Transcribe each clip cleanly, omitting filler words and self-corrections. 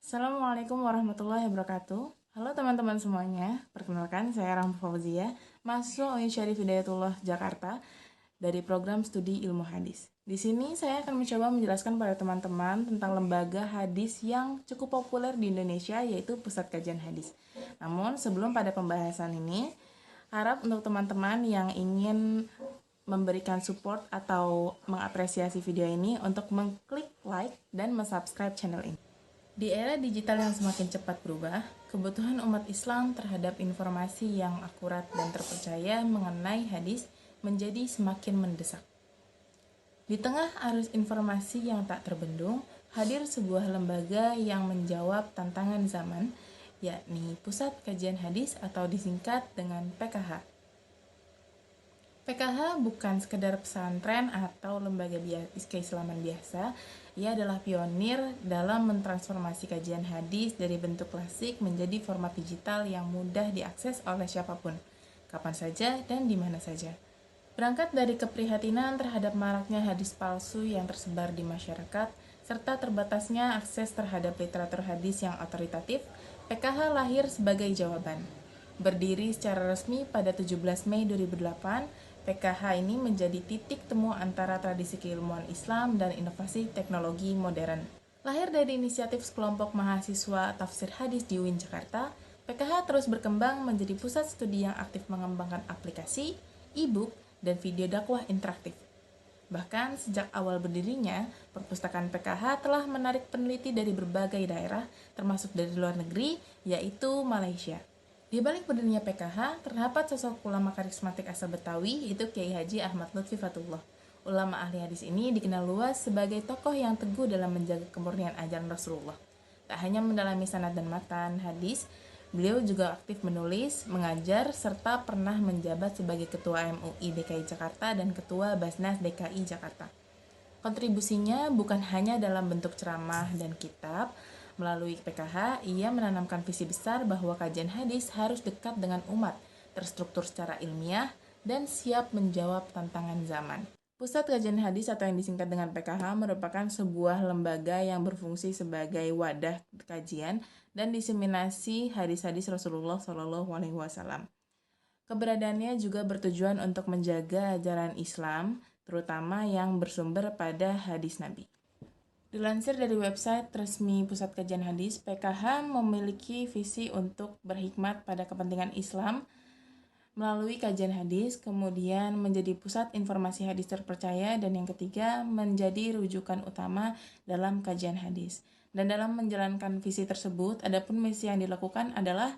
Assalamualaikum warahmatullahi wabarakatuh. Halo teman-teman semuanya, perkenalkan saya Rahma Fauzia, mahasiswa UI Syarif Hidayatullah Jakarta dari program studi ilmu hadis. Di sini saya akan mencoba menjelaskan pada teman-teman tentang lembaga hadis yang cukup populer di Indonesia, yaitu Pusat Kajian Hadis. Namun sebelum pada pembahasan ini, harap untuk teman-teman yang ingin memberikan support atau mengapresiasi video ini untuk mengklik like dan subscribe channel ini. Di era digital yang semakin cepat berubah, kebutuhan umat Islam terhadap informasi yang akurat dan terpercaya mengenai hadis menjadi semakin mendesak. Di tengah arus informasi yang tak terbendung, hadir sebuah lembaga yang menjawab tantangan zaman, yakni Pusat Kajian Hadis atau disingkat dengan PKH. PKH bukan sekedar pesantren atau lembaga keislaman biasa. Ia adalah pionir dalam mentransformasi kajian hadis dari bentuk klasik menjadi format digital yang mudah diakses oleh siapapun, kapan saja dan di mana saja. Berangkat dari keprihatinan terhadap maraknya hadis palsu yang tersebar di masyarakat, serta terbatasnya akses terhadap literatur hadis yang otoritatif, PKH lahir sebagai jawaban. Berdiri secara resmi pada 17 Mei 2008, PKH ini menjadi titik temu antara tradisi keilmuan Islam dan inovasi teknologi modern. Lahir dari inisiatif sekelompok mahasiswa tafsir hadis di UIN Jakarta, PKH terus berkembang menjadi pusat studi yang aktif mengembangkan aplikasi, e-book, dan video dakwah interaktif. Bahkan sejak awal berdirinya, perpustakaan PKH telah menarik peneliti dari berbagai daerah, termasuk dari luar negeri, yaitu Malaysia. Di balik berdirinya PKH, terdapat sosok ulama karismatik asal Betawi, yaitu Kiai Haji Ahmad Lutfi Fatullah. Ulama ahli hadis ini dikenal luas sebagai tokoh yang teguh dalam menjaga kemurnian ajaran Rasulullah. Tak hanya mendalami sanad dan matan hadis, beliau juga aktif menulis, mengajar, serta pernah menjabat sebagai Ketua MUI DKI Jakarta dan Ketua Basnas DKI Jakarta. Kontribusinya bukan hanya dalam bentuk ceramah dan kitab. Melalui PKH, ia menanamkan visi besar bahwa kajian hadis harus dekat dengan umat, terstruktur secara ilmiah, dan siap menjawab tantangan zaman. Pusat Kajian Hadis atau yang disingkat dengan PKH merupakan sebuah lembaga yang berfungsi sebagai wadah kajian dan diseminasi hadis-hadis Rasulullah SAW. Keberadaannya juga bertujuan untuk menjaga ajaran Islam, terutama yang bersumber pada hadis Nabi. Dilansir dari website resmi Pusat Kajian Hadis, PKH memiliki visi untuk berhikmat pada kepentingan Islam melalui kajian hadis, kemudian menjadi pusat informasi hadis terpercaya, dan yang ketiga, menjadi rujukan utama dalam kajian hadis. Dan dalam menjalankan visi tersebut, adapun misi yang dilakukan adalah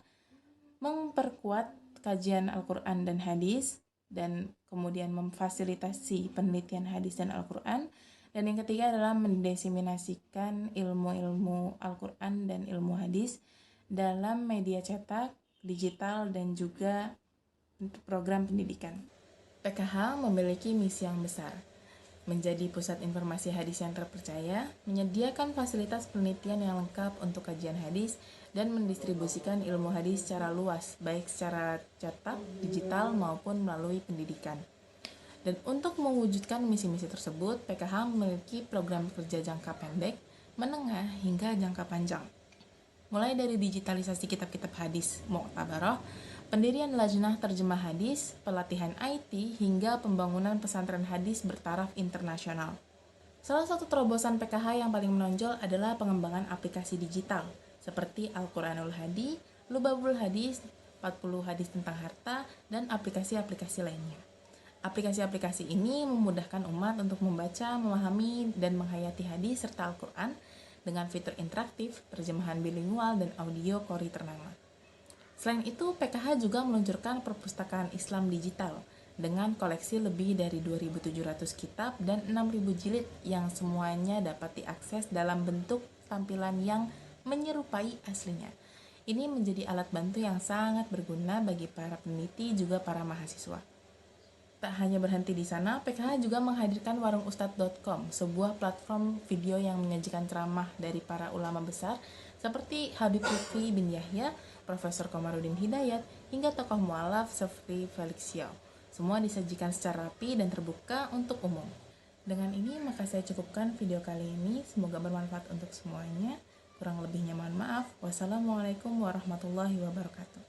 memperkuat kajian Al-Quran dan hadis, dan kemudian memfasilitasi penelitian hadis dan Al-Quran. Dan yang ketiga adalah mendiseminasikan ilmu-ilmu Al-Quran dan ilmu hadis dalam media cetak, digital, dan juga program pendidikan. PKH memiliki misi yang besar, menjadi pusat informasi hadis yang terpercaya, menyediakan fasilitas penelitian yang lengkap untuk kajian hadis, dan mendistribusikan ilmu hadis secara luas, baik secara cetak, digital, maupun melalui pendidikan. Dan untuk mewujudkan misi-misi tersebut, PKH memiliki program kerja jangka pendek, menengah, hingga jangka panjang. Mulai dari digitalisasi kitab-kitab hadis Mu'tabarah, pendirian lajnah terjemah hadis, pelatihan IT, hingga pembangunan pesantren hadis bertaraf internasional. Salah satu terobosan PKH yang paling menonjol adalah pengembangan aplikasi digital, seperti Al-Quranul Hadi, Lubabul Hadis, 40 hadis tentang harta, dan aplikasi-aplikasi lainnya. Aplikasi-aplikasi ini memudahkan umat untuk membaca, memahami, dan menghayati hadis serta Al-Quran dengan fitur interaktif, terjemahan bilingual, dan audio Qori ternama. Selain itu, PKH juga meluncurkan perpustakaan Islam digital dengan koleksi lebih dari 2.700 kitab dan 6.000 jilid yang semuanya dapat diakses dalam bentuk tampilan yang menyerupai aslinya. Ini menjadi alat bantu yang sangat berguna bagi para peneliti juga para mahasiswa. Tak hanya berhenti di sana, PKH juga menghadirkan warungustad.com, sebuah platform video yang menyajikan ceramah dari para ulama besar seperti Habib Lutfi bin Yahya, Profesor Komarudin Hidayat, hingga tokoh mualaf seperti Felix Xiao. Semua disajikan secara rapi dan terbuka untuk umum. Dengan ini maka saya cukupkan video kali ini, semoga bermanfaat untuk semuanya. Kurang lebihnya mohon maaf. Wassalamualaikum warahmatullahi wabarakatuh.